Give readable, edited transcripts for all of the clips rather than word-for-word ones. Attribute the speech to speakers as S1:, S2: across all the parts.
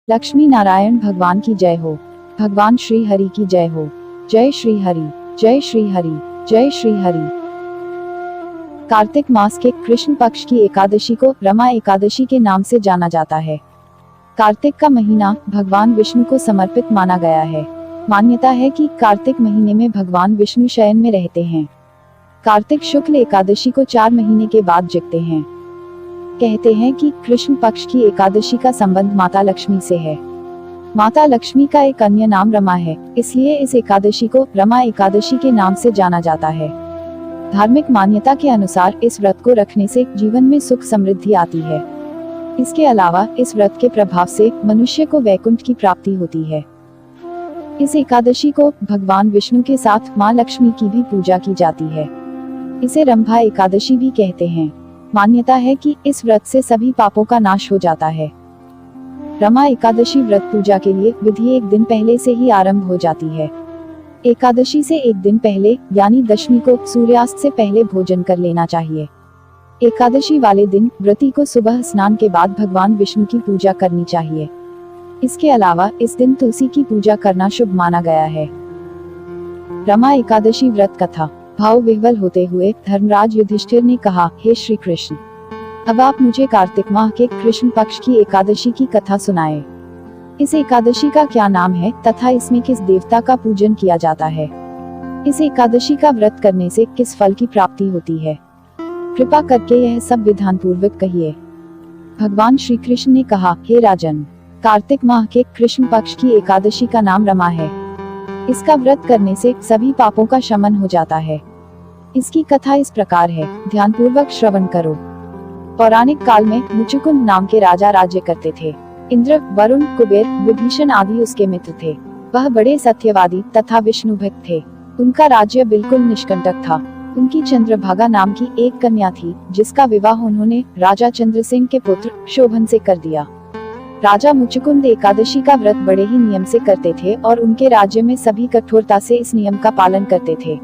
S1: लक्ष्मी नारायण भगवान की जय हो। भगवान श्री हरि की जय हो। जय श्री हरि, जय श्री हरि, जय श्री हरि। कार्तिक मास के कृष्ण पक्ष की एकादशी को रमा एकादशी के नाम से जाना जाता है। कार्तिक का महीना भगवान विष्णु को समर्पित माना गया है। मान्यता है कि कार्तिक महीने में भगवान विष्णु शयन में रहते हैं। कार्तिक शुक्ल एकादशी को 4 महीने के बाद जगते हैं। कहते हैं कि कृष्ण पक्ष की एकादशी का संबंध माता लक्ष्मी से है। माता लक्ष्मी का एक अन्य नाम रमा है, इसलिए इस एकादशी को रमा एकादशी के नाम से जाना जाता है। धार्मिक मान्यता के अनुसार इस व्रत को रखने से जीवन में सुख समृद्धि आती है। इसके अलावा इस व्रत के प्रभाव से मनुष्य को वैकुंठ की प्राप्ति होती है। इस एकादशी को भगवान विष्णु के साथ मां लक्ष्मी की भी पूजा की जाती है। इसे रंभा एकादशी भी कहते हैं। मान्यता है कि इस व्रत से सभी पापों का नाश हो जाता है। रमा एकादशी व्रत पूजा के लिए विधि एक दिन पहले से ही आरंभ हो जाती है। एकादशी से एक दिन पहले यानी दशमी को सूर्यास्त से पहले भोजन कर लेना चाहिए। एकादशी वाले दिन व्रती को सुबह स्नान के बाद भगवान विष्णु की पूजा करनी चाहिए। इसके अलावा इस दिन तुलसी की पूजा करना शुभ माना गया है। रमा एकादशी व्रत कथा। भाव विह्वल होते हुए धर्मराज युधिष्ठिर ने कहा, हे श्री कृष्ण, अब आप मुझे कार्तिक माह के कृष्ण पक्ष की एकादशी की कथा सुनाए। इस एकादशी का क्या नाम है तथा इसमें किस देवता का पूजन किया जाता है? इस एकादशी का व्रत करने से किस फल की प्राप्ति होती है? कृपा करके यह सब विधान पूर्वक कहिए। भगवान श्री कृष्ण ने कहा, हे राजन, कार्तिक माह के कृष्ण पक्ष की एकादशी का नाम रमा है। इसका व्रत करने से सभी पापों का शमन हो जाता है। इसकी कथा इस प्रकार है, ध्यानपूर्वक श्रवण करो। पौराणिक काल में मुचुकुंद नाम के राजा राज्य करते थे। इंद्र, वरुण, कुबेर, विभीषण आदि उसके मित्र थे। वह बड़े सत्यवादी तथा विष्णु भक्त थे। उनका राज्य बिल्कुल निष्कंटक था। उनकी चंद्रभागा नाम की एक कन्या थी, जिसका विवाह उन्होंने राजा चंद्रसेन के पुत्र शोभन से कर दिया। राजा मुचुकुंद एकादशी का व्रत बड़े ही नियम से करते थे और उनके राज्य में सभी कठोरता से इस नियम का पालन करते थे।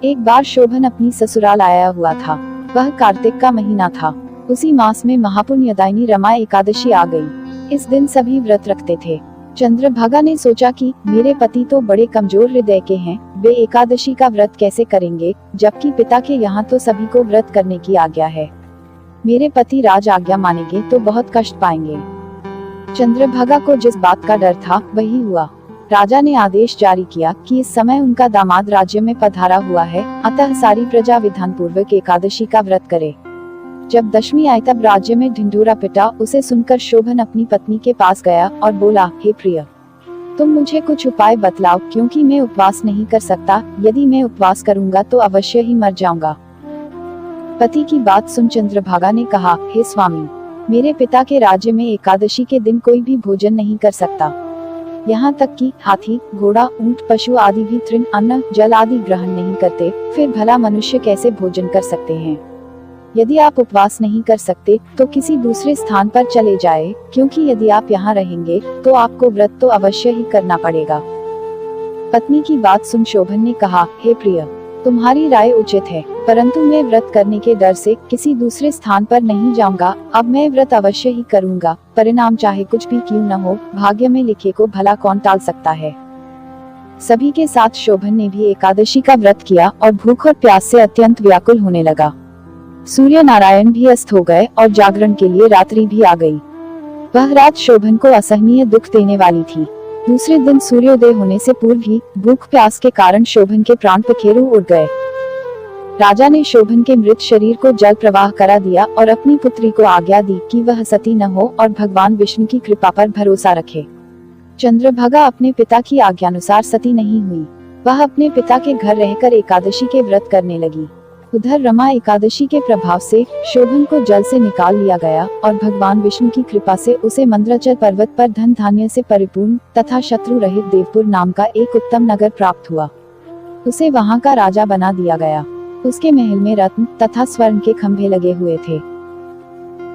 S1: एक बार शोभन अपनी ससुराल आया हुआ था। वह कार्तिक का महीना था। उसी मास में महापुण्यदायिनी रमा एकादशी आ गई। इस दिन सभी व्रत रखते थे। चंद्रभागा ने सोचा कि मेरे पति तो बड़े कमजोर हृदय के हैं, वे एकादशी का व्रत कैसे करेंगे, जबकि पिता के यहाँ तो सभी को व्रत करने की आज्ञा है। मेरे पति राज आज्ञा मानेंगे तो बहुत कष्ट पाएंगे। चंद्रभागा को जिस बात का डर था वही हुआ। राजा ने आदेश जारी किया कि इस समय उनका दामाद राज्य में पधारा हुआ है, अतः सारी प्रजा विधान पूर्वक एकादशी का व्रत करे। जब दशमी आई तब राज्य में ढिंढोरा पिटा। उसे सुनकर शोभन अपनी पत्नी के पास गया और बोला, हे प्रिय, तुम मुझे कुछ उपाय बतलाओ, क्योंकि मैं उपवास नहीं कर सकता। यदि मैं उपवास करूंगा तो अवश्य ही मर जाऊंगा। पति की बात सुन चंद्रभागा ने कहा, हे स्वामी, मेरे पिता के राज्य में एकादशी के दिन कोई भी भोजन नहीं कर सकता। यहाँ तक कि हाथी, घोड़ा, ऊंट, पशु आदि भी तृण, अन्न, जल आदि ग्रहण नहीं करते। फिर भला मनुष्य कैसे भोजन कर सकते हैं? यदि आप उपवास नहीं कर सकते तो किसी दूसरे स्थान पर चले जाए, क्योंकि यदि आप यहाँ रहेंगे तो आपको व्रत तो अवश्य ही करना पड़ेगा। पत्नी की बात सुन शोभन ने कहा, हे प्रिय, तुम्हारी राय उचित है, परंतु मैं व्रत करने के डर से किसी दूसरे स्थान पर नहीं जाऊंगा। अब मैं व्रत अवश्य ही करूंगा, परिणाम चाहे कुछ भी क्यों न हो। भाग्य में लिखे को भला कौन टाल सकता है। सभी के साथ शोभन ने भी एकादशी का व्रत किया और भूख और प्यास से अत्यंत व्याकुल होने लगा। सूर्य नारायण भी अस्त हो गए और जागरण के लिए रात्रि भी आ गई। वह रात शोभन को असहनीय दुख देने वाली थी। दूसरे दिन सूर्योदय होने से पूर्व ही भूख प्यास के कारण शोभन के प्राण पखेरु उड़ गए। राजा ने शोभन के मृत शरीर को जल प्रवाह करा दिया और अपनी पुत्री को आज्ञा दी कि वह सती न हो और भगवान विष्णु की कृपा पर भरोसा रखे। चंद्रभागा अपने पिता की आज्ञानुसार सती नहीं हुई। वह अपने पिता के घर रहकर एकादशी के व्रत करने लगी। उधर रमा एकादशी के प्रभाव से शोभन को जल से निकाल लिया गया और भगवान विष्णु की कृपा से उसे मंद्राचल पर्वत पर धन धान्य से परिपूर्ण तथा शत्रु रहित देवपुर नाम का एक उत्तम नगर प्राप्त हुआ। उसे वहां का राजा बना दिया गया। उसके महल में रत्न तथा स्वर्ण के खंभे लगे हुए थे।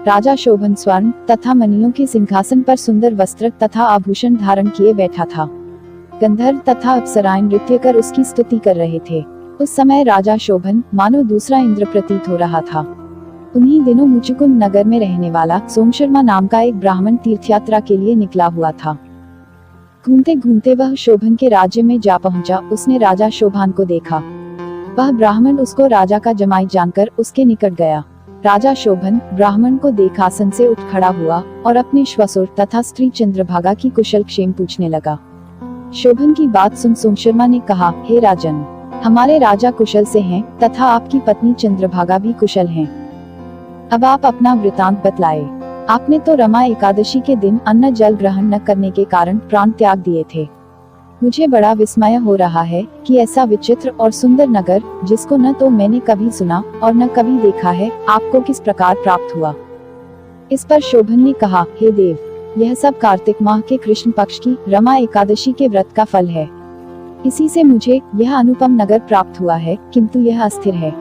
S1: राजा शोभन स्वर्ण तथा मणियों के सिंहासन पर सुंदर वस्त्र तथा आभूषण धारण किए बैठा था। गंधर्व तथा अप्सराएं नृत्य कर उसकी स्तुति कर रहे थे। उस समय राजा शोभन मानो दूसरा इंद्र प्रतीत हो रहा था। उन्हीं दिनों मुचुकुंद नगर में रहने वाला सोमशर्मा नाम का एक ब्राह्मण तीर्थयात्रा के लिए निकला हुआ था। घूमते घूमते वह शोभन के राज्य में जा पहुंचा। उसने राजा शोभान को देखा। वह ब्राह्मण उसको राजा का जमाई जानकर उसके निकट गया। राजा शोभन ब्राह्मण को देख आसन से उठ खड़ा हुआ और अपने श्वशुर तथा स्त्री चंद्रभागा की कुशल क्षेम पूछने लगा। शोभन की बात सुन सोमशर्मा ने कहा, हे राजन, हमारे राजा कुशल से हैं तथा आपकी पत्नी चंद्रभागा भी कुशल हैं। अब आप अपना वृतांत बतलाए। आपने तो रमा एकादशी के दिन अन्न जल ग्रहण न करने के कारण प्राण त्याग दिए थे। मुझे बड़ा विस्मय हो रहा है कि ऐसा विचित्र और सुंदर नगर, जिसको न तो मैंने कभी सुना और न कभी देखा है, आपको किस प्रकार प्राप्त हुआ। इस पर शोभन ने कहा, हे देव, यह सब कार्तिक माह के कृष्ण पक्ष की रमा एकादशी के व्रत का फल है। इसी से मुझे यह अनुपम नगर प्राप्त हुआ है, किंतु यह अस्थिर है।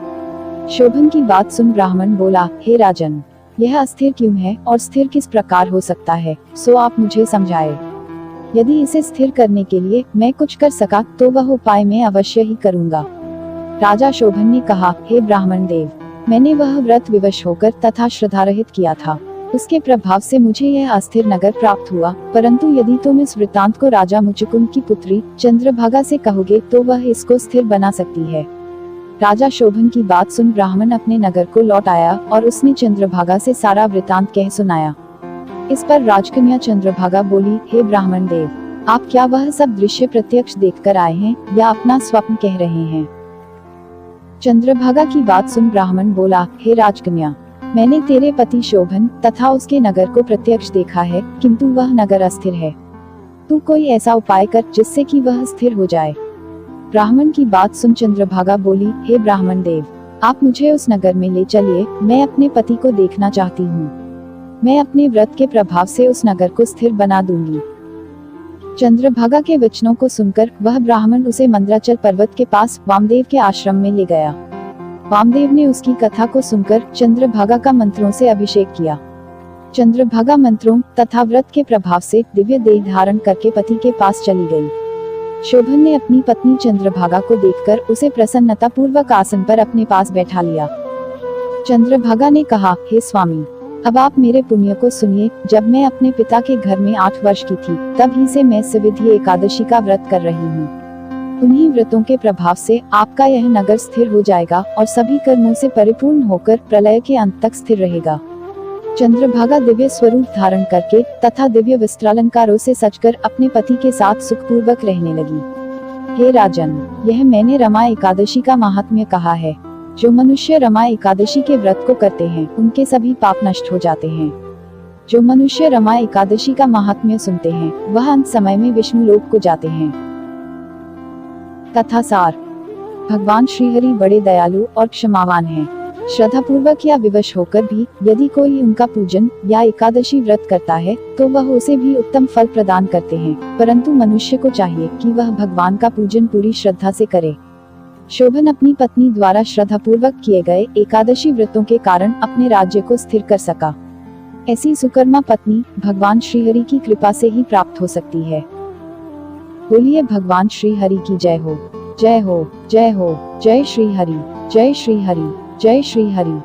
S1: शोभन की बात सुन ब्राह्मण बोला, हे राजन, यह अस्थिर क्यों है और स्थिर किस प्रकार हो सकता है, सो आप मुझे समझाए। यदि इसे स्थिर करने के लिए मैं कुछ कर सका तो वह उपाय मैं अवश्य ही करूंगा। राजा शोभन ने कहा, हे ब्राह्मण देव, मैंने वह व्रत विवश होकर तथा श्रद्धारहित किया था। उसके प्रभाव से मुझे यह अस्थिर नगर प्राप्त हुआ, परंतु यदि तुम इस वृत्तांत को राजा मुचुकुंद की पुत्री चंद्रभागा से कहोगे तो वह इसको स्थिर बना सकती है। राजा शोभन की बात सुन ब्राह्मण अपने नगर को लौट आया और उसने चंद्रभागा से सारा वृत्तांत कह सुनाया। इस पर राजकन्या चंद्रभागा बोली, हे ब्राह्मण देव, आप क्या वह सब दृश्य प्रत्यक्ष देखकर आए हैं या अपना स्वप्न कह रहे हैं। चंद्रभागा की बात सुन ब्राह्मण बोला, हे राजकन्या, मैंने तेरे पति शोभन तथा उसके नगर को प्रत्यक्ष देखा है, किंतु वह नगर अस्थिर है। तू कोई ऐसा उपाय कर जिससे कि वह स्थिर हो जाए। ब्राह्मण की बात सुन चंद्रभागा बोली, हे ब्राह्मण देव, आप मुझे उस नगर में ले चलिए, मैं अपने पति को देखना चाहती हूँ। मैं अपने व्रत के प्रभाव से उस नगर को स्थिर बना दूंगी। चंद्रभागा के वचनों को सुनकर वह ब्राह्मण उसे मंद्राचल पर्वत के पास वामदेव के आश्रम में ले गया। वामदेव ने उसकी कथा को सुनकर चंद्रभागा का मंत्रों से अभिषेक किया। चंद्रभागा मंत्रों तथा व्रत के प्रभाव से दिव्य देह धारण करके पति के पास चली गई। शोभन ने अपनी पत्नी चंद्रभागा को देखकर उसे प्रसन्नता पूर्वक आसन पर अपने पास बैठा लिया। चंद्रभागा ने कहा, हे स्वामी, अब आप मेरे पुण्य को सुनिए। जब मैं अपने पिता के घर में 8 वर्ष की थी, तब ही से मैं सविधि एकादशी का व्रत कर रही हूँ। उन्हीं व्रतों के प्रभाव से आपका यह नगर स्थिर हो जाएगा और सभी कर्मों से परिपूर्ण होकर प्रलय के अंत तक स्थिर रहेगा। चंद्रभागा दिव्य स्वरूप धारण करके तथा दिव्य वस्त्रालंकारों से सजकर अपने पति के साथ सुखपूर्वक रहने लगी। हे राजन, यह मैंने रमा एकादशी का महात्म्य कहा है। जो मनुष्य रमा एकादशी के व्रत को करते हैं, उनके सभी पाप नष्ट हो जाते हैं। जो मनुष्य रमा एकादशी का महात्म्य सुनते हैं, वह अंत समय में विष्णु लोक को जाते हैं। कथा सार। भगवान श्रीहरि बड़े दयालु और क्षमावान हैं। श्रद्धा पूर्वक या विवश होकर भी यदि कोई उनका पूजन या एकादशी व्रत करता है तो वह उसे भी उत्तम फल प्रदान करते हैं, परंतु मनुष्य को चाहिए कि वह भगवान का पूजन पूरी श्रद्धा से करे। शोभन अपनी पत्नी द्वारा श्रद्धा पूर्वक किए गए एकादशी व्रतों के कारण अपने राज्य को स्थिर कर सका। ऐसी सुकर्मा पत्नी भगवान श्रीहरि की कृपा से ही प्राप्त हो सकती है। बोलिए भगवान श्री हरि की जय हो, जय हो, जय हो, जय श्री हरि, जय श्री हरि, जय श्री हरि।